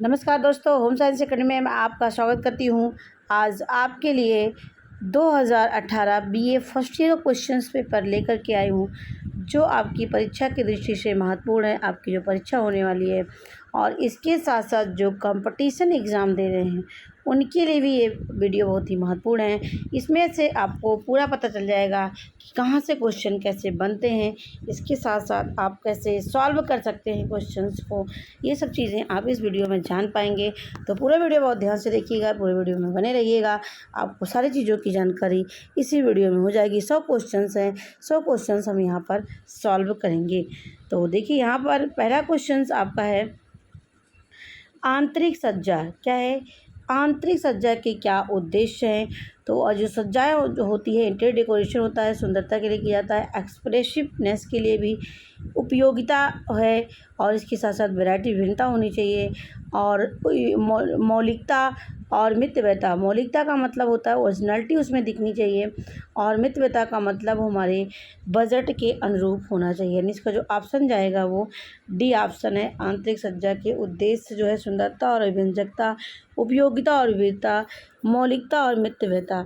नमस्कार दोस्तों, home science academy में मैं आपका स्वागत करती हूँ। आज आपके लिए 2018 BA first year questions paper लेकर के आई हूँ, जो आपकी परीक्षा की दृष्टि से महत्वपूर्ण है। आपकी जो परीक्षा होने वाली है और इसके साथ साथ जो कंपटीशन एग्ज़ाम दे रहे हैं उनके लिए भी ये वीडियो बहुत ही महत्वपूर्ण है। इसमें से आपको पूरा पता चल जाएगा कि कहाँ से क्वेश्चन कैसे बनते हैं, इसके साथ साथ आप कैसे सॉल्व कर सकते हैं क्वेश्चंस को। ये सब चीज़ें आप इस वीडियो में जान पाएंगे। तो पूरा वीडियो बहुत ध्यान से देखिएगा, पूरे वीडियो में बने रहिएगा। आपको सारी चीज़ों की जानकारी इसी वीडियो में हो जाएगी। 100 क्वेश्चंस हैं, 100 क्वेश्चंस हम यहाँ पर सॉल्व करेंगे। तो देखिए, यहाँ पर पहला क्वेश्चंस आपका है, आंतरिक सज्जा क्या है। आंतरिक सज्जा के क्या उद्देश्य हैं। तो और जो सज्जाएँ जो होती है, इंटीरियर डेकोरेशन होता है, सुंदरता के लिए किया जाता है, एक्सप्रेसिवनेस के लिए भी उपयोगिता है, और इसके साथ साथ वैरायटी भिन्नता होनी चाहिए, और मौलिकता और मितव्ययता। मौलिकता का मतलब होता है ओरिजिनलिटी उसमें दिखनी चाहिए, और मितव्ययता का मतलब हमारे बजट के अनुरूप होना चाहिए। यानी इसका जो ऑप्शन जाएगा वो डी ऑप्शन है। आंतरिक सज्जा के उद्देश्य जो है सुंदरता और व्यंजकता, उपयोगिता और विविधता, मौलिकता और मितव्ययता।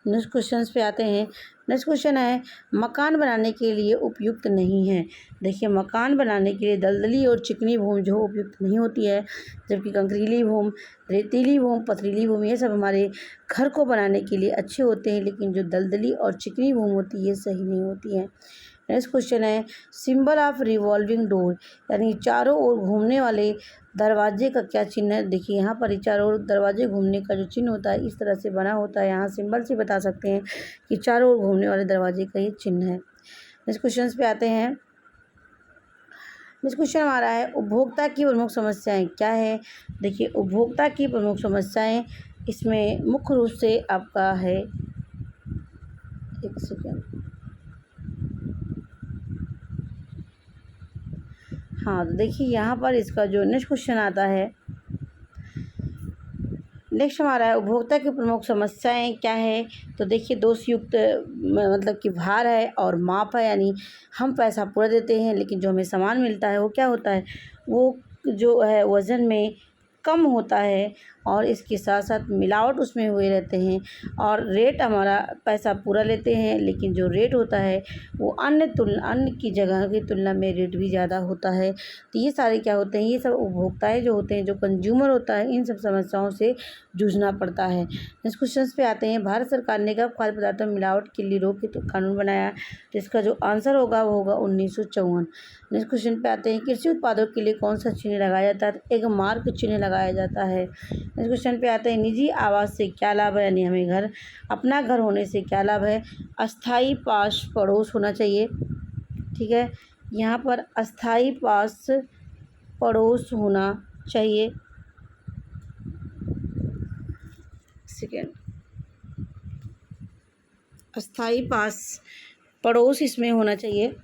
नेक्स्ट क्वेश्चन पे आते हैं। नेक्स्ट क्वेश्चन है, मकान बनाने के लिए उपयुक्त नहीं है। देखिए, मकान बनाने के लिए दलदली और चिकनी भूमि जो उपयुक्त नहीं होती है, जबकि कंकरीली भूमि, रेतीली भूमि, पथरीली भूमि ये सब हमारे घर को बनाने के लिए अच्छे होते हैं, लेकिन जो दलदली और चिकनी भूमि होती है ये सही नहीं होती है। नेक्स्ट क्वेश्चन है, सिंबल ऑफ रिवॉल्विंग डोर, यानी चारों ओर घूमने वाले दरवाजे का क्या चिन्ह है। देखिए, यहाँ पर चारों ओर दरवाजे घूमने का जो चिन्ह होता है इस तरह से बना होता है। यहाँ सिंबल से बता सकते हैं कि चारों ओर घूमने वाले दरवाजे का ये चिन्ह है। नेक्स्ट क्वेश्चन पे आते हैं। नेक्स्ट क्वेश्चन हमारा है, उपभोक्ता की प्रमुख समस्याएं क्या है। देखिए, उपभोक्ता की प्रमुख समस्याएं इसमें मुख्य रूप से आपका है, एक सेकेंड, हाँ, तो देखिए यहाँ पर इसका जो नेक्स्ट क्वेश्चन आता है, नेक्स्ट हमारा है, उपभोक्ता की प्रमुख समस्याएं क्या है। तो देखिए, दोषयुक्त मतलब कि भार है और माप है, यानी हम पैसा पूरा देते हैं लेकिन जो हमें सामान मिलता है वो क्या होता है, वो जो है वज़न में कम होता है, और इसके साथ साथ मिलावट उसमें हुए रहते हैं, और रेट हमारा पैसा पूरा लेते हैं लेकिन जो रेट होता है वो अन्य की जगह की तुलना में रेट भी ज़्यादा होता है। तो ये सारे क्या होते हैं, ये सब उपभोक्ताएँ जो होते हैं, जो कंज्यूमर होता है, इन सब समस्याओं से जूझना पड़ता है। नेक्स्ट क्वेश्चन पे आते हैं, भारत सरकार ने कब खाद्य पदार्थों में मिलावट के लिए रोक के कानून बनाया। तो इसका जो आंसर होगा वो होगा 1954। नेक्स्ट क्वेश्चन पे आते हैं, कृषि उत्पादों के लिए कौन सा चिन्ह लगाया जाता है। एक मार्क चिन्ह लगाया जाता है। नेक्स्ट क्वेश्चन पे आते हैं, निजी आवास से क्या लाभ है, यानी हमें अपना घर होने से क्या लाभ है। अस्थाई पास पड़ोस होना चाहिए, ठीक है, यहाँ पर अस्थाई पास पड़ोस होना चाहिए। सेकेंड, अस्थाई पास पड़ोस इसमें होना चाहिए।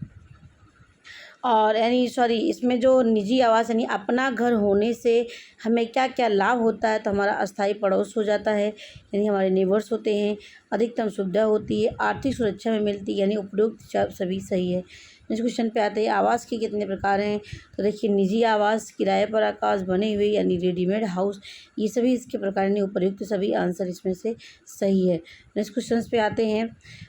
और यानी इसमें जो निजी आवास यानी अपना घर होने से हमें क्या क्या लाभ होता है, तो हमारा अस्थाई पड़ोस हो जाता है, यानी हमारे नेबर्स होते हैं, अधिकतम सुविधा होती है, आर्थिक सुरक्षा में मिलती है, यानी उपयुक्त सभी सही है। नेक्स्ट क्वेश्चन पे आते हैं, आवास के कितने प्रकार हैं। तो देखिए, निजी आवास, किराए पर आवास, बने हुए यानी रेडीमेड हाउस, ये सभी इसके प्रकार यानी उपयुक्त सभी आंसर इसमें से सही है। नेक्स्ट क्वेश्चन पे आते हैं,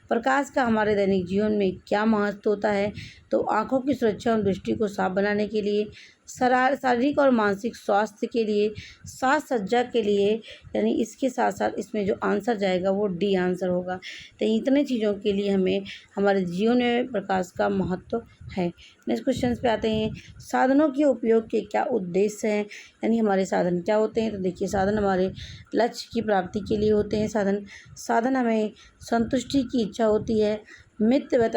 प्रकाश का हमारे दैनिक जीवन में क्या महत्व होता है। तो आँखों की सुरक्षा और दृष्टि को साफ बनाने के लिए, शारीरिक और मानसिक स्वास्थ्य के लिए, साज सज्जा के लिए, यानी इसके साथ साथ इसमें जो आंसर जाएगा वो डी आंसर होगा। तो इतने चीज़ों के लिए हमें हमारे जीवन में प्रकाश का महत्व है। नेक्स्ट क्वेश्चन पे आते हैं, साधनों के उपयोग के क्या उद्देश्य हैं, यानी हमारे साधन क्या होते हैं। तो देखिए, साधन हमारे लक्ष्य की प्राप्ति के लिए होते हैं। साधन हमें संतुष्टि की इच्छा होती है। मित्र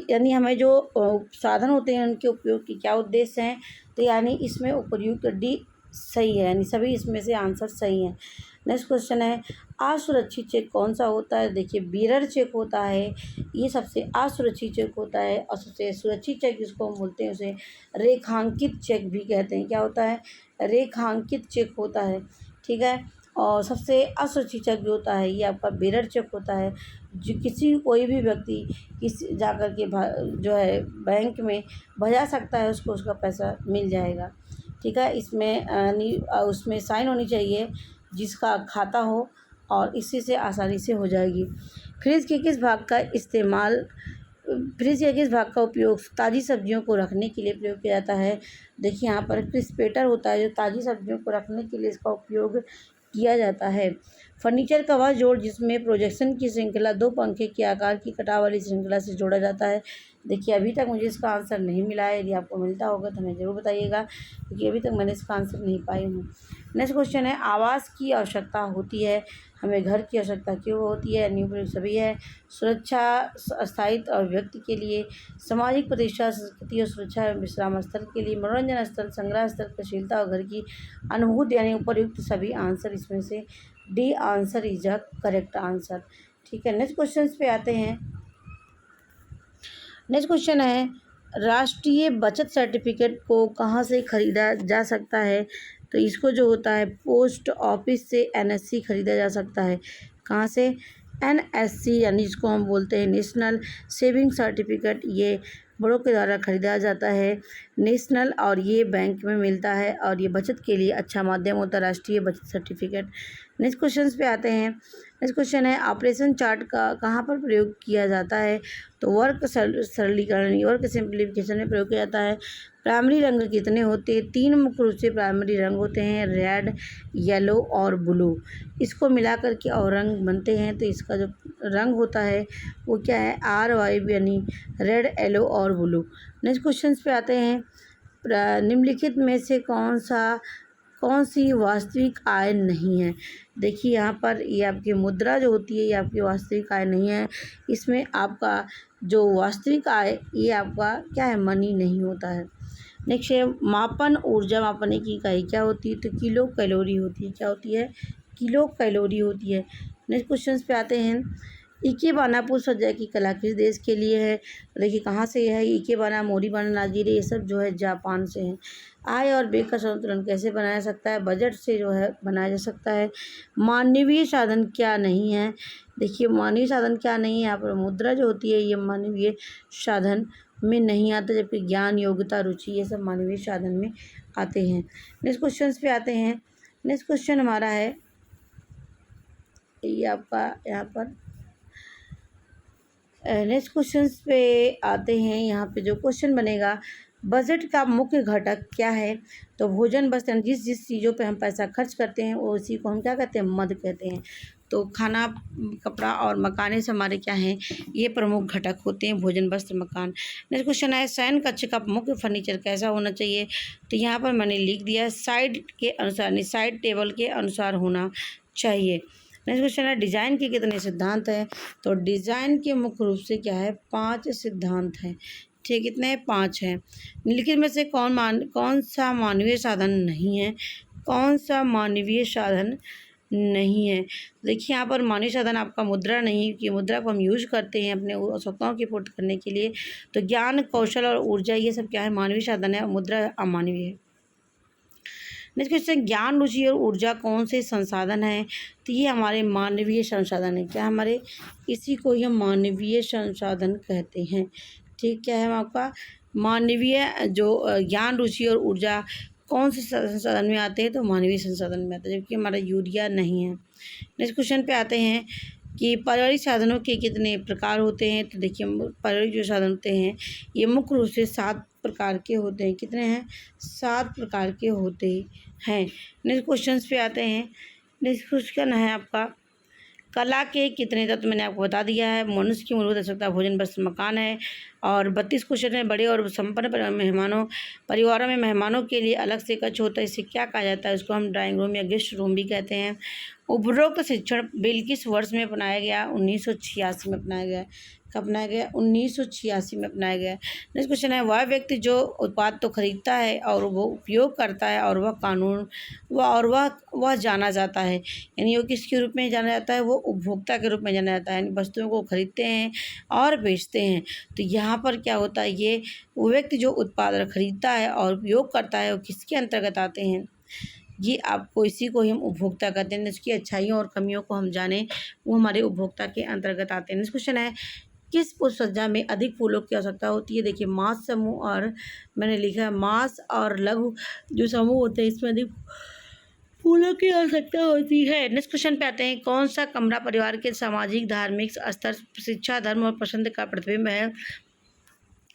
यानी हमें जो साधन होते हैं उनके उपयोग के क्या उद्देश्य हैं। तो यानी इसमें उपयुक्त डी सही है, यानी सभी इसमें से आंसर सही हैं। नेक्स्ट क्वेश्चन है, असुरक्षित चेक कौन सा होता है। देखिए, बीरर चेक होता है, ये सबसे असुरक्षित चेक होता है, और सबसे सुरक्षित चेक जिसको हम बोलते हैं उसे रेखांकित चेक भी कहते हैं। क्या होता है, रेखांकित चेक होता है, ठीक है। और सबसे असुरक्षित चेक जो होता है ये आपका बेरर चेक होता है, जो कोई भी व्यक्ति जाकर के जो है बैंक में भजा सकता है, उसको उसका पैसा मिल जाएगा। ठीक है। इसमें उसमें साइन होनी चाहिए जिसका खाता हो, और इसी से आसानी से हो जाएगी। फ्रिज के किस भाग का इस्तेमाल फ्रिज के किस भाग का उपयोग ताज़ी सब्जियों को रखने के लिए प्रयोग किया जाता है? देखिए यहाँ पर क्रिस्पेटर होता है जो ताज़ी सब्जियों को रखने के लिए इसका उपयोग किया जाता है। फर्नीचर का वह जोड़ जिसमें प्रोजेक्शन की श्रृंखला दो पंखे के आकार की कटाव वाली श्रृंखला से जोड़ा जाता है। देखिए अभी तक मुझे इसका आंसर नहीं मिला है, यदि आपको मिलता होगा तो हमें ज़रूर बताइएगा, क्योंकि अभी तक मैंने इसका आंसर नहीं पाई हूँ। नेक्स्ट क्वेश्चन है, आवास की आवश्यकता होती है, हमें घर की आवश्यकता क्यों होती है? अनुप्रयोग सभी है। सुरक्षा, स्थायित्व और व्यक्ति के लिए, सामाजिक प्रतिष्ठा, संस्कृति और सुरक्षा एवं विश्राम स्थल के लिए, मनोरंजन स्थल, संग्रह स्थल, कृशीलता और घर की अनुभूति, यानी उपयुक्त सभी आंसर इसमें से D answer is a correct answer. ठीक है, नेक्स्ट क्वेश्चन पे आते हैं। नेक्स्ट क्वेश्चन है, राष्ट्रीय बचत सर्टिफिकेट को कहाँ से ख़रीदा जा सकता है? तो इसको जो होता है पोस्ट ऑफिस से एनएससी ख़रीदा जा सकता है। कहाँ से? एनएससी, यानी जिसको हम बोलते हैं नेशनल सेविंग सर्टिफिकेट, ये बड़ों के द्वारा ख़रीदा जाता है नेशनल, और ये बैंक में मिलता है, और ये बचत के लिए अच्छा माध्यम होता है राष्ट्रीय बचत सर्टिफिकेट। नेक्स्ट क्वेश्चन पे आते हैं। नेक्स्ट क्वेश्चन है, ऑपरेशन चार्ट का कहाँ पर प्रयोग किया जाता है? तो वर्क सरलीकरण, वर्क सिंप्लीफिकेशन में प्रयोग किया जाता है। प्राइमरी रंग कितने होते हैं? 3 मुख्य रूप से प्राइमरी रंग होते हैं, रेड, येलो और ब्लू। इसको मिलाकर के और रंग बनते हैं, तो इसका जो रंग होता है वो क्या है? RYB, यानी रेड, येलो और ब्लू। नेक्स्ट क्वेश्चन पे आते हैं, निम्नलिखित में से कौन सी वास्तविक आय नहीं है? देखिए यहाँ पर ये आपकी मुद्रा जो होती है ये आपकी वास्तविक आय नहीं है। इसमें आपका जो वास्तविक आय ये आपका क्या है? मनी नहीं होता है। नेक्स्ट है, मापन ऊर्जा मापने की इकाई क्या होती है? तो किलो कैलोरी होती है। क्या होती है? किलो कैलोरी होती है। नेक्स्ट क्वेश्चन पे आते हैं, इकेबाना पुष्प सज्जा की कला किस देश के लिए है? तो देखिए कहाँ से है? इकेबाना, मोरीबाना, नाजीरे, ये सब जो है जापान से हैं। आय और व्यय का संतुलन कैसे बनाया जा सकता है? बजट से जो है बनाया जा सकता है। मानवीय साधन क्या नहीं है? देखिए मानवीय साधन क्या नहीं है, यहाँ पर मुद्रा जो होती है ये मानवीय साधन में नहीं आता, जबकि ज्ञान, योग्यता, रुचि ये सब मानवीय साधन में आते हैं। नेक्स्ट क्वेश्चन पे आते हैं। नेक्स्ट क्वेश्चन हमारा है ये आपका यहाँ पर नेक्स्ट क्वेश्चन पे आते हैं। यहाँ पे जो क्वेश्चन बनेगा, बजट का मुख्य घटक क्या है? तो भोजन, वस्त्र, जिस चीज़ों पे हम पैसा खर्च करते हैं वो उसी को हम क्या कहते हैं? मद कहते हैं। तो खाना, कपड़ा और मकाने से हमारे क्या हैं? ये प्रमुख घटक होते हैं, भोजन, वस्त्र, मकान। नेक्स्ट क्वेश्चन है, शयन कक्ष का मुख्य फर्नीचर कैसा होना चाहिए? तो यहाँ पर मैंने लिख दिया है साइड के अनुसार, यानी साइड टेबल के अनुसार होना चाहिए। नेक्स्ट क्वेश्चन है, डिज़ाइन के कितने सिद्धांत हैं? तो डिज़ाइन के मुख्य रूप से क्या है? 5 सिद्धांत हैं। ठीक, कितने? 5 हैं। निम्नलिखित में से कौन सा मानवीय साधन नहीं है? कौन सा मानवीय साधन नहीं है? देखिए यहाँ पर मानवीय साधन आपका मुद्रा नहीं, कि मुद्रा को हम यूज करते हैं अपने आवश्यकताओं की पूर्ति करने के लिए। तो ज्ञान, कौशल और ऊर्जा ये सब क्या है? मानवीय साधन है, मुद्रा अमानवीय है। नेक्स्ट क्वेश्चन, ज्ञान, रुचि और ऊर्जा कौन से संसाधन हैं? तो ये हमारे मानवीय संसाधन है। क्या हमारे? इसी को ही हम मानवीय संसाधन कहते हैं। ठीक, क्या है आपका? मानवीय जो ज्ञान, रुचि और ऊर्जा कौन से संसाधन में आते हैं? तो मानवीय संसाधन में आते हैं, जबकि हमारा यूरिया नहीं है। नेक्स्ट क्वेश्चन पे आते हैं कि पारिवारिक साधनों के कितने प्रकार होते हैं? तो देखिए पारिवारिक जो साधन होते हैं ये मुख्य रूप से 7 प्रकार के होते हैं। कितने हैं? 7 प्रकार के होते हैं। नेक्स्ट क्वेश्चन पे आते हैं। नेक्स्ट क्वेश्चन है आपका, कला के कितने तत्व? मैंने आपको बता दिया है। मनुष्य की मूलभूत आवश्यकता भोजन, वस्त्र, मकान है। और 32 क्वेश्चन है, बड़े और संपन्न परिवारों में मेहमानों के लिए अलग से कक्ष होता है, इसे क्या कहा जाता है? उसको हम ड्राइंग रूम या गेस्ट रूम भी कहते हैं। उपरोक्त शिक्षण बिल किस वर्ष में अपनाया गया? 1986 में अपनाया गया। कब अपनाया गया? 1986 में अपनाया गया। नेक्स्ट क्वेश्चन है, वह व्यक्ति जो उत्पाद तो खरीदता है और वो उपयोग करता है और वह जाना जाता है, यानी वो किसके रूप में जाना जाता है? वो उपभोक्ता के रूप में जाना जाता है, यानी वस्तुओं को खरीदते हैं और बेचते हैं। तो यहाँ पर क्या होता है? ये वो व्यक्ति जो उत्पाद खरीदता है और उपयोग करता है वो किसके अंतर्गत आते हैं? ये आपको इसी को ही हम उपभोक्ता कहते हैं। इसकी अच्छाइयों और कमियों को हम जानें, वो हमारे उपभोक्ता के अंतर्गत आते हैं। नेक्स्ट क्वेश्चन है, किस पुष्प सज्जा में अधिक फूलों की आवश्यकता होती है? देखिए मास समूह, और मैंने लिखा है मास और लघु जो समूह होते हैं इसमें अधिक फूलों की आवश्यकता होती है। नेक्स्ट क्वेश्चन पे आते हैं, कौन सा कमरा परिवार के सामाजिक, धार्मिक स्तर, शिक्षा, धर्म और पसंद का प्रतिबिंब है?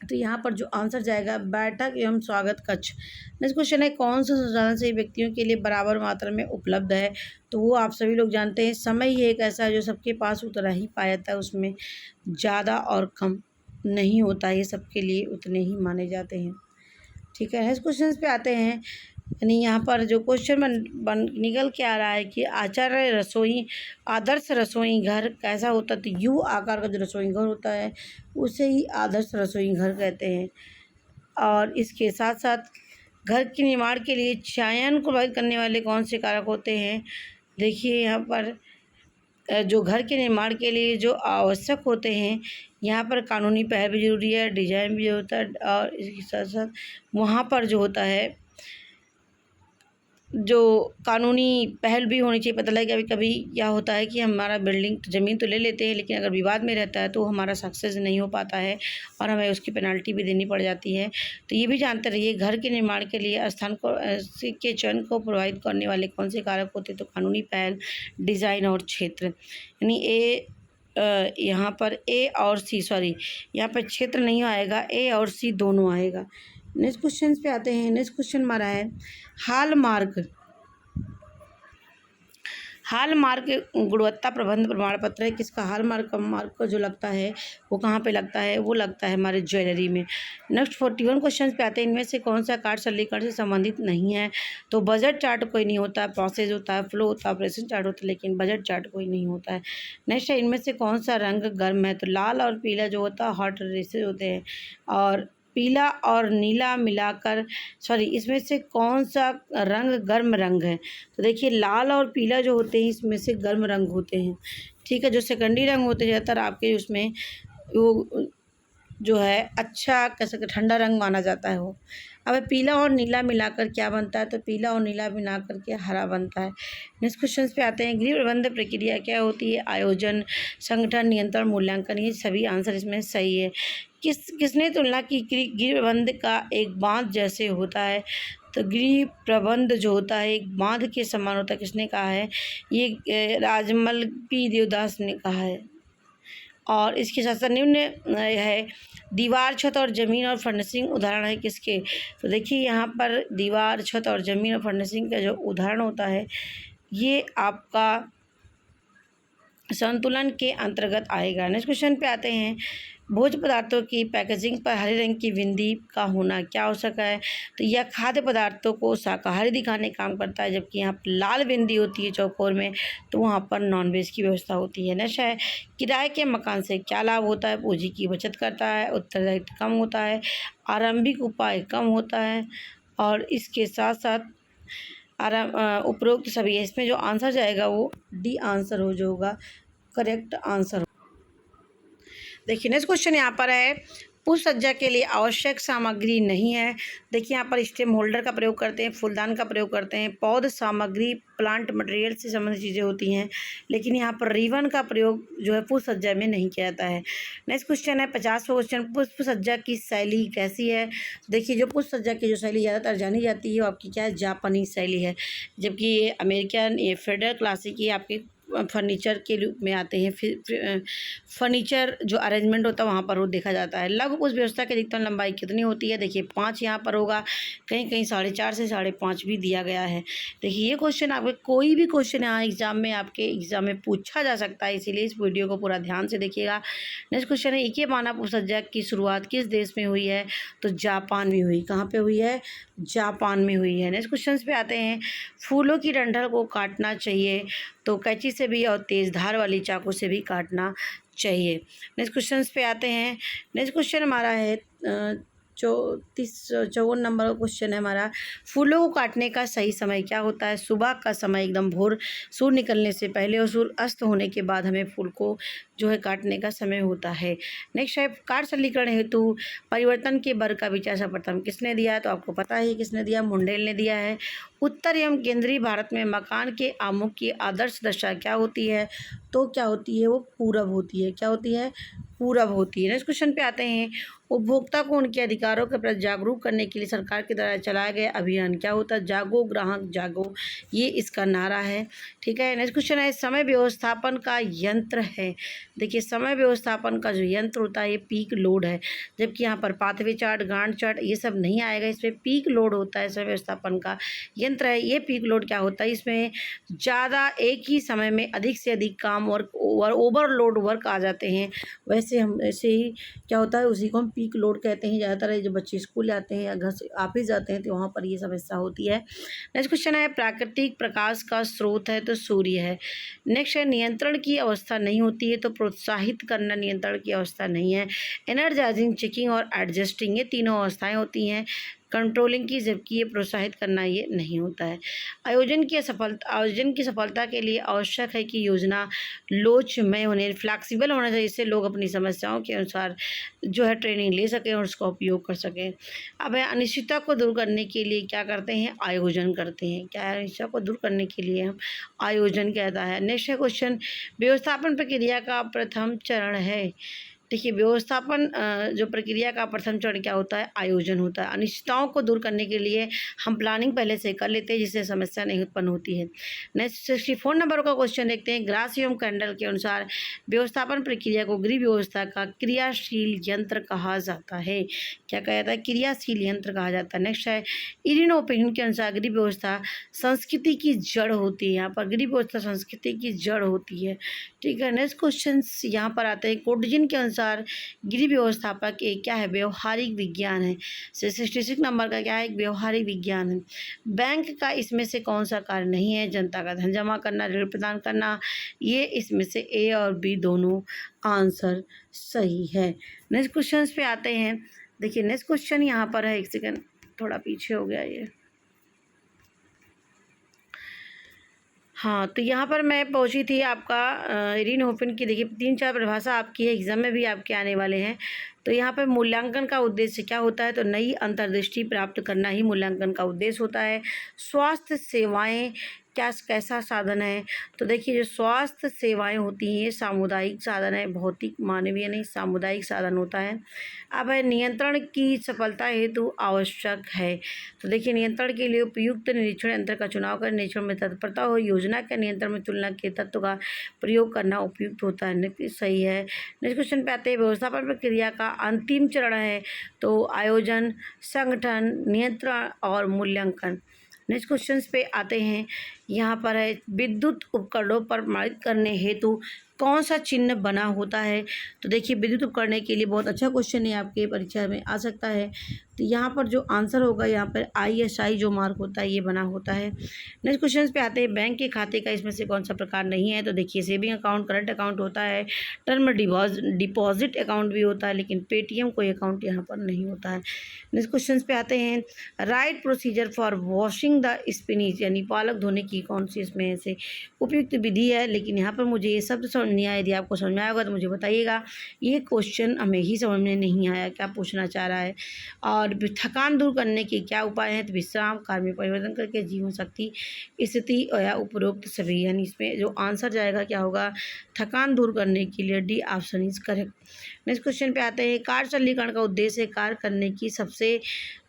तो यहाँ पर जो आंसर जाएगा बैठक एवं स्वागत कक्ष। नेक्स्ट क्वेश्चन है, कौन सा संसाधन सही व्यक्तियों के लिए बराबर मात्रा में उपलब्ध है? तो वो आप सभी लोग जानते हैं, समय ही एक ऐसा है जो सबके पास उतना ही पाया जाता है, उसमें ज़्यादा और कम नहीं होता है, ये सबके लिए उतने ही माने जाते हैं। ठीक है, नेक्स्ट क्वेश्चन पे आते हैं, यानी यहाँ पर जो क्वेश्चन बन निकल के आ रहा है कि आदर्श रसोई घर कैसा होता है? तो यू आकार का जो रसोई घर होता है उसे ही आदर्श रसोई घर कहते हैं। और इसके साथ साथ घर के निर्माण के लिए चयन को प्रभावित करने वाले कौन से कारक होते हैं? देखिए यहाँ पर जो घर के निर्माण के लिए जो आवश्यक होते हैं, यहाँ पर कानूनी पहल भी ज़रूरी है, डिजाइन भी होता है, और इसके साथ साथ वहाँ पर जो होता है जो कानूनी पहल भी होनी चाहिए। पता लगे कभी कभी क्या होता है कि हमारा बिल्डिंग ज़मीन तो ले लेते हैं, लेकिन अगर विवाद में रहता है तो हमारा सक्सेस नहीं हो पाता है और हमें उसकी पेनल्टी भी देनी पड़ जाती है। तो ये भी जानते रहिए, घर के निर्माण के लिए स्थान को के चयन को प्रभावित करने वाले कौन से कारक होते हैं? तो कानूनी पहल, डिज़ाइन और क्षेत्र। यानी यहाँ पर ए और सी, सॉरी यहाँ पर क्षेत्र नहीं आएगा, ए और सी दोनों आएगा। नेक्स्ट क्वेश्चन पे आते हैं। नेक्स्ट क्वेश्चन हमारा है हॉलमार्क गुणवत्ता प्रबंध प्रमाण पत्र है किसका? हॉलमार्क मार्क जो लगता है वो कहाँ पे लगता है? वो लगता है हमारे ज्वेलरी में। नेक्स्ट 41 क्वेश्चन पे आते हैं, इनमें से कौन सा कार्ड सरलीकरण से संबंधित नहीं है? तो बजट चार्ट कोई नहीं होता है, प्रोसेस होता है, फ्लो होता है, ऑपरेशन चार्ट होता है, लेकिन बजट चार्ट कोई नहीं होता है। नेक्स्ट है, इनमें से कौन सा रंग गर्म है? तो लाल और पीला जो होता है हॉट रेसेस होते हैं, और पीला और नीला मिलाकर, सॉरी इसमें से कौन सा रंग गर्म रंग है? तो देखिए लाल और पीला जो होते हैं इसमें से गर्म रंग होते हैं। ठीक है, जो सेकेंडरी रंग होते हैं ज़्यादातर आपके उसमें वो जो है अच्छा कह सकते ठंडा रंग माना जाता है वो। अब पीला और नीला मिलाकर क्या बनता है? तो पीला और नीला मिलाकर के हरा बनता है। नेक्स्ट क्वेश्चन पे आते हैं, गृह प्रबंध प्रक्रिया क्या होती है? आयोजन, संगठन, नियंत्रण, मूल्यांकन। ये सभी आंसर इसमें सही है। किसने तुलना की गृह प्रबंध का एक बांध जैसे होता है? तो गृह प्रबंध जो होता है एक बांध के समान होता है, किसने कहा है? ये राजमल पी देवदास ने कहा है। और इसके साथ साथ निम्न है, दीवार, छत और ज़मीन और फर्निशिंग उदाहरण है किसके? तो देखिए यहाँ पर दीवार, छत और ज़मीन और फर्निशिंग का जो उदाहरण होता है ये आपका संतुलन के अंतर्गत आएगा। नेक्स्ट क्वेश्चन पे आते हैं, भोज्य पदार्थों की पैकेजिंग पर हरे रंग की बिंदी का होना क्या आवश्यक है? तो यह खाद्य पदार्थों को शाकाहारी दिखाने का काम करता है, जबकि यहाँ पर लाल बिंदी होती है चौकोर में तो वहाँ पर नॉनवेज की व्यवस्था होती है। नेक्स्ट है, किराए के मकान से क्या लाभ होता है? पूंजी की बचत करता है, उत्तरदायित्व कम होता है, आरंभिक उपाय कम होता है, और इसके साथ साथ उपरोक्त सभी है। इसमें जो आंसर जाएगा वो डी आंसर हो जो होगा करेक्ट आंसर। देखिए नेक्स्ट क्वेश्चन यहाँ पर है, पुष्प सज्जा के लिए आवश्यक सामग्री नहीं है। देखिए यहाँ पर स्टेम होल्डर का प्रयोग करते हैं, फूलदान का प्रयोग करते हैं, पौध सामग्री प्लांट मटेरियल से संबंधित चीज़ें होती हैं, लेकिन यहाँ पर रिबन का प्रयोग जो है पुष्प सज्जा में नहीं किया जाता है। नेक्स्ट क्वेश्चन है 50वां क्वेश्चन, पुष्प सज्जा की शैली कैसी है? देखिए जो पुष्प सज्जा की जो शैली ज़्यादातर जानी जाती है वो आपकी क्या है? जापानी शैली है, जबकि ये अमेरिकन, ये फेडरल क्लासिक, ये आपके फर्नीचर के रूप में आते हैं। फिर फर्नीचर जो अरेंजमेंट होता है वहाँ पर वो देखा जाता है। लघु पुष्प व्यवस्था की अधिकतम लंबाई कितनी होती है? देखिए 5 यहाँ पर होगा, कहीं कहीं 4.5 से 5.5 भी दिया गया है। देखिए ये क्वेश्चन आपके कोई भी क्वेश्चन यहाँ एग्जाम में आपके एग्जाम में पूछा जा सकता है, इसीलिए इस वीडियो को पूरा ध्यान से देखिएगा। नेक्स्ट क्वेश्चन है, इकेबाना पुष्प सज्जा की शुरुआत किस देश में हुई है? तो जापान में हुई। कहाँ पे हुई है? जापान में हुई है। नेक्स्ट क्वेश्चन पे आते हैं, फूलों की डंठल को काटना चाहिए तो कैंची से भी और तेज़ धार वाली चाकू से भी काटना चाहिए। नेक्स्ट क्वेश्चन पे आते हैं। नेक्स्ट क्वेश्चन हमारा है 54 नंबर का क्वेश्चन है हमारा, फूलों को काटने का सही समय क्या होता है? सुबह का समय एकदम भोर, सूर्य निकलने से पहले और सूर्य अस्त होने के बाद हमें फूल को जो है काटने का समय होता है। नेक्स्ट है, कार्ड सरलीकरण हेतु परिवर्तन के वर्ग का विचार सर्वप्रथम किसने दिया है? तो आपको पता है किसने दिया, मुंडेल ने दिया है। उत्तर एवं केंद्रीय भारत में मकान के आमुख की आदर्श दशा क्या होती है? तो क्या होती है? वो पूरब होती है। क्या होती है? पूरब होती है। नेक्स्ट क्वेश्चन पे आते हैं, उपभोक्ता को उनके अधिकारों के प्रति जागरूक करने के लिए सरकार के द्वारा चलाया गया अभियान क्या होता है? जागो ग्राहक जागो, ये इसका नारा है। ठीक है, नेक्स्ट क्वेश्चन है, समय व्यवस्थापन का यंत्र है। देखिए, समय व्यवस्थापन का जो यंत्र होता है ये पीक लोड है, जबकि यहाँ पर पाथवे चार्ट, गांठ चार्ट ये सब नहीं आएगा, इसमें पीक लोड होता है। समय व्यवस्थापन का यंत्र है ये। पीक लोड क्या होता है? इसमें ज़्यादा एक ही समय में अधिक से अधिक काम वर्क ओवरलोड वर्क आ जाते हैं। ऐसे ही क्या होता है, उसी को हम पीक लोड कहते हैं। ज़्यादातर ये जो बच्चे स्कूल जाते हैं या घर से ऑफिस जाते हैं तो वहाँ पर ये समस्या होती है। नेक्स्ट क्वेश्चन है, प्राकृतिक प्रकाश का स्रोत है तो सूर्य है। नेक्स्ट है, नियंत्रण की अवस्था नहीं होती है तो प्रोत्साहित करना नियंत्रण की अवस्था नहीं है। एनर्जाइजिंग, चेकिंग और एडजस्टिंग ये तीनों अवस्थाएं होती हैं कंट्रोलिंग की, जबकि ये प्रोत्साहित करना ये नहीं होता है। आयोजन की सफलता के लिए आवश्यक है कि योजना लोचमय होने, फ्लैक्सिबल होना चाहिए, जिससे लोग अपनी समस्याओं के अनुसार जो है ट्रेनिंग ले सकें और उसका उपयोग कर सकें। अब है, अनिश्चितता को दूर करने के लिए क्या करते हैं? आयोजन करते हैं। क्या है? अनिश्चितता को दूर करने के लिए हम आयोजन कहता है। नेक्स्ट क्वेश्चन, व्यवस्थापन प्रक्रिया का प्रथम चरण है। देखिए, व्यवस्थापन जो प्रक्रिया का प्रथम चरण क्या होता है? आयोजन होता है। अनिश्चितताओं को दूर करने के लिए हम प्लानिंग पहले से कर लेते हैं, जिससे समस्या नहीं उत्पन्न होती है। नेक्स्ट 64 नंबर का क्वेश्चन देखते हैं, ग्रास एवं कैंडल के अनुसार व्यवस्थापन प्रक्रिया को गृह व्यवस्था का क्रियाशील यंत्र कहा जाता है। क्या कहा जाता है? क्रियाशील यंत्र कहा जाता है। नेक्स्ट है, इरिन ओपिनियन के अनुसार गृह व्यवस्था संस्कृति की जड़ होती है। यहाँ पर गृह व्यवस्था संस्कृति की जड़ होती है। ठीक है, नेक्स्ट क्वेश्चन यहाँ पर आते हैं, कोटजिन के अनुसार गृह व्यवस्थापक एक क्या है? व्यवहारिक विज्ञान है। 66 नंबर का क्या है? एक व्यवहारिक विज्ञान है। बैंक का इसमें से कौन सा कार्य नहीं है? जनता का धन जमा करना, ऋण प्रदान करना, ये इसमें से ए और बी दोनों आंसर सही है। नेक्स्ट क्वेश्चन पे आते हैं। देखिए, नेक्स्ट क्वेश्चन यहाँ पर है, एक सेकंड थोड़ा पीछे हो गया ये। हाँ, तो यहाँ पर मैं पहुँची थी आपका इरिन ओपिनियन की। देखिए, 3-4 परिभाषा आपकी है, एग्जाम में भी आपके आने वाले हैं। तो यहाँ पर मूल्यांकन का उद्देश्य क्या होता है? तो नई अंतर्दृष्टि प्राप्त करना ही मूल्यांकन का उद्देश्य होता है। स्वास्थ्य सेवाएं कैसा साधन है? तो देखिए, जो स्वास्थ्य सेवाएं होती हैं ये सामुदायिक साधन है, भौतिक मानवीय नहीं, सामुदायिक साधन होता है। अब है, नियंत्रण की सफलता हेतु आवश्यक है। तो देखिए, नियंत्रण के लिए उपयुक्त निरीक्षण यंत्र का चुनाव कर, निरीक्षण में तत्परता हो, योजना के नियंत्रण में तुलना के तत्व का प्रयोग करना उपयुक्त होता है। सही है। नेक्स्ट क्वेश्चन पे आते हैं, व्यवस्थापन प्रक्रिया का अंतिम चरण है तो आयोजन, संगठन, नियंत्रण और मूल्यांकन। नेक्स्ट क्वेश्चन पे आते हैं, यहाँ पर है, विद्युत उपकरणों पर प्रमाणित करने हेतु कौन सा चिन्ह बना होता है? तो देखिए, विद्युत उपकरण के लिए बहुत अच्छा क्वेश्चन है, आपके परीक्षा में आ सकता है। तो यहाँ पर जो आंसर होगा, यहाँ पर ISI जो मार्क होता है ये बना होता है। नेक्स्ट क्वेश्चन पे आते हैं, बैंक के खाते का इसमें से कौन सा प्रकार नहीं है? तो देखिए, सेविंग अकाउंट, करंट अकाउंट होता है, टर्म डिपॉजिट अकाउंट भी होता है, लेकिन पेटीएम कोई अकाउंट यहाँ पर नहीं होता है। नेक्स्ट क्वेश्चन पे आते हैं, right procedure for washing the spinach, यानी पालक धोने की कौन सी इसमें से उपयुक्त विधि है? लेकिन यहाँ पर मुझे ये शब्द समझ नहीं आया। यदि आपको समझ में आया होगा तो मुझे बताइएगा। ये क्वेश्चन हमें ही समझ में नहीं आया, क्या पूछना चाह रहा है। और थकान दूर करने के क्या उपाय हैं? तो विश्राम, कार्य में परिवर्तन करके जीवन शक्ति स्थिति या उपरोक्त सभी, यानी इसमें जो आंसर जाएगा क्या होगा? थकान दूर करने के लिए D option is correct. Next question पे आते हैं, कार्य सरलीकरण का उद्देश्य है कार्य करने की सबसे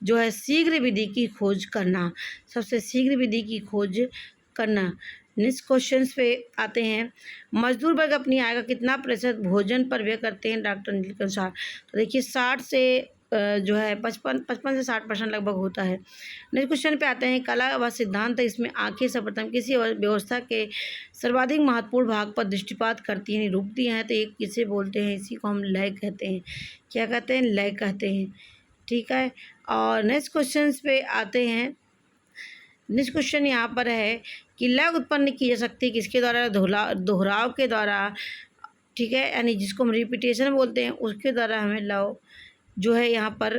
जो है शीघ्र विधि की खोज करना, सबसे शीघ्र विधि की खोज करना। नेक्स्ट क्वेश्चन पे आते हैं, मजदूर वर्ग अपनी आय का कितना प्रतिशत भोजन पर व्यय करते हैं डॉक्टर नील के अनुसार? तो देखिए, 60 से जो है 55 से 60% लगभग होता है। नेक्स्ट क्वेश्चन पे आते हैं, कला व सिद्धांत, इसमें आंखें सर्वप्रथम किसी व्यवस्था के सर्वाधिक महत्वपूर्ण भाग पर दृष्टिपात करती हैं, रोकती हैं, तो एक किसे बोलते हैं? इसी को हम लय कहते हैं। क्या कहते हैं? लय कहते हैं। ठीक है, और नेक्स्ट क्वेश्चन पे आते हैं। नेक्स्ट क्वेश्चन यहाँ पर है कि लय उत्पन्न की जा सकती है किसके द्वारा? दोहराव के द्वारा। ठीक है, यानी जिसको हम रिपीटेशन बोलते हैं उसके द्वारा हमें लय जो है यहाँ पर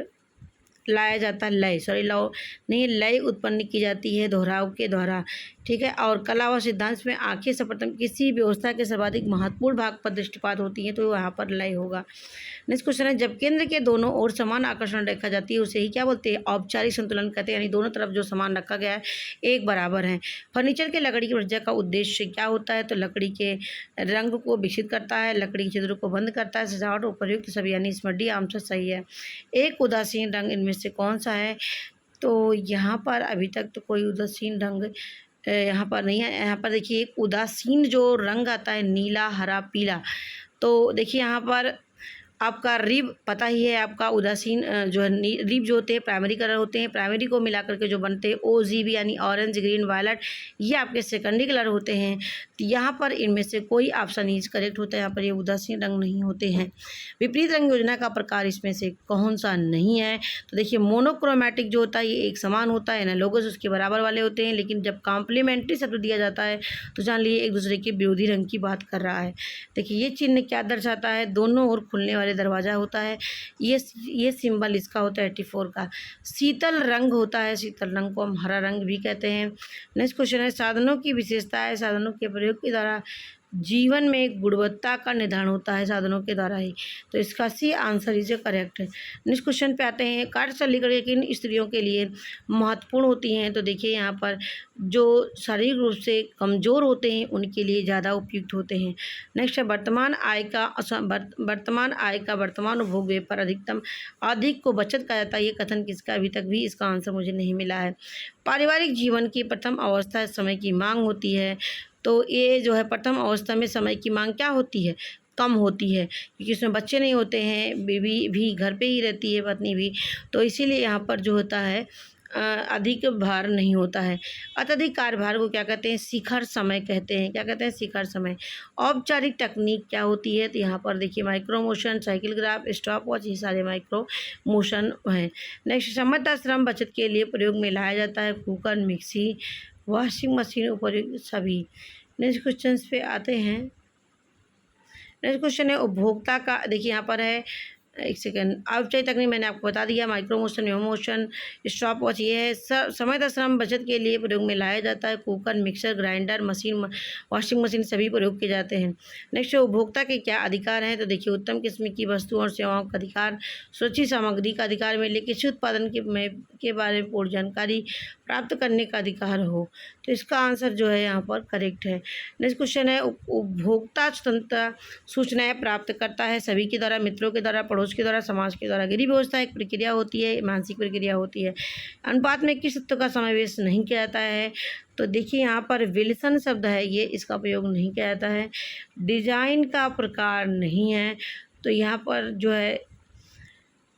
लाया जाता है लय, सॉरी लव नहीं, लय उत्पन्न की जाती है दोहराव के द्वारा, ठीक है। और कला व सिद्धांत में आंखें सर्वप्रथम किसी व्यवस्था के सर्वाधिक महत्वपूर्ण भाग पर दृष्टिपात होती हैं, तो यहाँ पर लय होगा। नेक्स्ट क्वेश्चन है, जब केंद्र के दोनों ओर समान आकर्षण रखा जाती है उसे ही क्या बोलते हैं? औपचारिक संतुलन कहते हैं, यानी दोनों तरफ जो समान रखा गया है एक बराबर है। फर्नीचर के लकड़ी की वजह का उद्देश्य क्या होता है? तो लकड़ी के रंग को विकसित करता है, लकड़ी के छिद्रों को बंद करता है, सजावट उपयुक्त सभी, यानी इसमें डी आंसर सही है। एक उदासीन रंग इनमें से कौन सा है? तो यहाँ पर अभी तक तो कोई उदासीन रंग यहाँ पर नहीं है। यहाँ पर देखिए एक उदासीन जो रंग आता है नीला, हरा, पीला, तो देखिए यहाँ पर आपका रिब पता ही है, आपका उदासीन जो है रिब जो होते हैं प्राइमरी कलर होते हैं, प्राइमरी को मिला करके जो बनते हैं OGB यानी ऑरेंज, ग्रीन, वायलेट, ये आपके सेकेंडरी कलर होते हैं। तो यहाँ पर इनमें से कोई ऑप्शन ही करेक्ट होता है, यहाँ पर ये उदासीन रंग नहीं होते हैं। विपरीत रंग योजना का प्रकार इसमें से कौन सा नहीं है? तो देखिए मोनोक्रोमैटिक जो होता है ये एक समान होता है, एनालोगस उसके बराबर वाले होते हैं, लेकिन जब कॉम्प्लीमेंट्री शब्द दिया जाता है तो जान लिए एक दूसरे के विरोधी रंग की बात कर रहा है। देखिए ये चिन्ह क्या दर्शाता है? दोनों ओर खुलने वाले दरवाजा होता है, ये सिंबल इसका होता है 84 का। शीतल रंग होता है, शीतल रंग को हम हरा रंग भी कहते हैं। नेक्स्ट क्वेश्चन है, साधनों की विशेषता है, साधनों के प्रयोग के द्वारा जीवन में गुणवत्ता का निर्धारण होता है साधनों के द्वारा ही, तो इसका सी आंसर इज करेक्ट है। नेक्स्ट क्वेश्चन पे आते हैं, कार्यशैली किन स्त्रियों के लिए महत्वपूर्ण होती हैं? तो देखिए यहाँ पर जो शारीरिक रूप से कमज़ोर होते हैं उनके लिए ज़्यादा उपयुक्त होते हैं। नेक्स्ट है, वर्तमान आय का वर्तमान उपभोग व्यय पर अधिक को बचत कहा जाता है, ये कथन किसका? अभी तक भी इसका आंसर मुझे नहीं मिला है। पारिवारिक जीवन की प्रथम अवस्था समय की मांग होती है, तो ये जो है प्रथम अवस्था में समय की मांग क्या होती है? कम होती है, क्योंकि उसमें बच्चे नहीं होते हैं, बीवी भी घर पे ही रहती है, पत्नी भी, तो इसीलिए यहाँ पर जो होता है अधिक भार नहीं होता है। अत्यधिक कार्यभार को क्या कहते हैं? शिखर समय कहते हैं। क्या कहते हैं? शिखर समय। औपचारिक तकनीक क्या होती है? तो यहाँ पर देखिए micro motion, cycle graph, stop watch, ये सारे माइक्रो मोशन हैं। नेक्स्ट, समझदार श्रम बचत के लिए प्रयोग में लाया जाता है कुकर, मिक्सी, वॉशिंग मशीन, उपयुक्त सभी। नेक्स्ट क्वेश्चन पे आते हैं। नेक्स्ट क्वेश्चन है उपभोक्ता का, देखिए यहाँ पर है, एक सेकेंड, औपचारिक तकनीक मैंने आपको बता दिया, micro motion, new motion, stop watch, ये है। समय तथा श्रम बचत के लिए प्रयोग में लाया जाता है cooker, mixer, grinder, machine, washing machine, सभी प्रयोग किए जाते हैं। नेक्स्ट, उपभोक्ता के क्या अधिकार हैं? तो देखिए उत्तम किस्म की वस्तुओं और सेवाओं का अधिकार, सुरक्षित सामग्री का अधिकार, मिले कृषि उत्पादन के बारे में पूर्ण जानकारी प्राप्त करने का अधिकार हो, तो इसका आंसर जो है यहाँ पर करेक्ट है। नेक्स्ट क्वेश्चन है, उपभोक्ता स्वतंत्रता सूचनाएं प्राप्त करता है सभी के द्वारा, मित्रों के द्वारा, पड़ोस के द्वारा, समाज के द्वारा। गरीब व्यवस्था एक प्रक्रिया होती है, मानसिक प्रक्रिया होती है। अनुपात में किस तत्व का समावेश नहीं किया जाता है? तो देखिए यहाँ पर विल्सन शब्द है, ये इसका प्रयोग नहीं किया जाता है। डिजाइन का प्रकार नहीं है, तो यहाँ पर जो है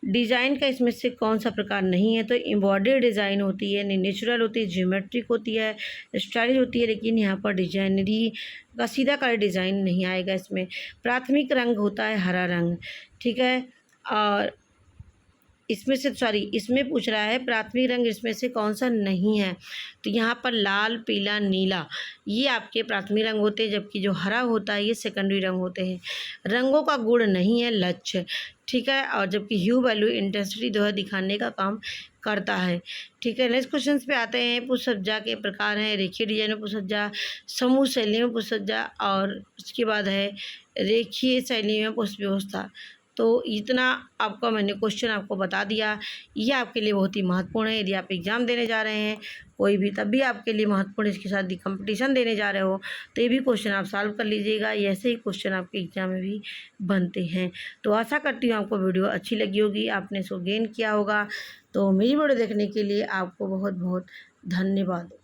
डिज़ाइन का इसमें से कौन सा प्रकार नहीं है? तो एम्ब्रॉयडरी डिज़ाइन होती है, नेचुरल होती है, ज्योमेट्रिक होती है, स्टाइलिश होती है, लेकिन यहाँ पर डिजाइनरी का सीधा कलर डिज़ाइन नहीं आएगा इसमें। प्राथमिक रंग होता है हरा रंग, ठीक है। और इसमें से इसमें पूछ रहा है प्राथमिक रंग इसमें से कौन सा नहीं है? तो यहाँ पर लाल, पीला, नीला, ये आपके प्राथमिक रंग होते हैं, जबकि जो हरा होता है ये सेकेंडरी रंग होते हैं। रंगों का गुण नहीं है लक्ष्य, ठीक है, और जबकि ह्यू वैल्यू इंटेंसिटी जो है दिखाने का काम करता है, ठीक है। नेक्स्ट क्वेश्चन पे आते हैं। पुष्पसज्जा के प्रकार हैं, रेखीय डिजाइन में पुष्पसज्जा, समूह शैली में पुष्पसज्जा, और उसके बाद है रेखीय शैली में पुष्प व्यवस्था। तो इतना आपका मैंने क्वेश्चन आपको बता दिया, ये आपके लिए बहुत ही महत्वपूर्ण है। यदि आप एग्ज़ाम देने जा रहे हैं कोई भी, तब भी आपके लिए महत्वपूर्ण, इसके साथ कंपटीशन देने जा रहे हो तो ये भी क्वेश्चन आप सॉल्व कर लीजिएगा। ऐसे ही क्वेश्चन आपके एग्ज़ाम में भी बनते हैं। तो आशा करती हूँ आपको वीडियो अच्छी लगी होगी, आपने इसको गेन किया होगा। तो मेरी वीडियो देखने के लिए आपको बहुत बहुत धन्यवाद।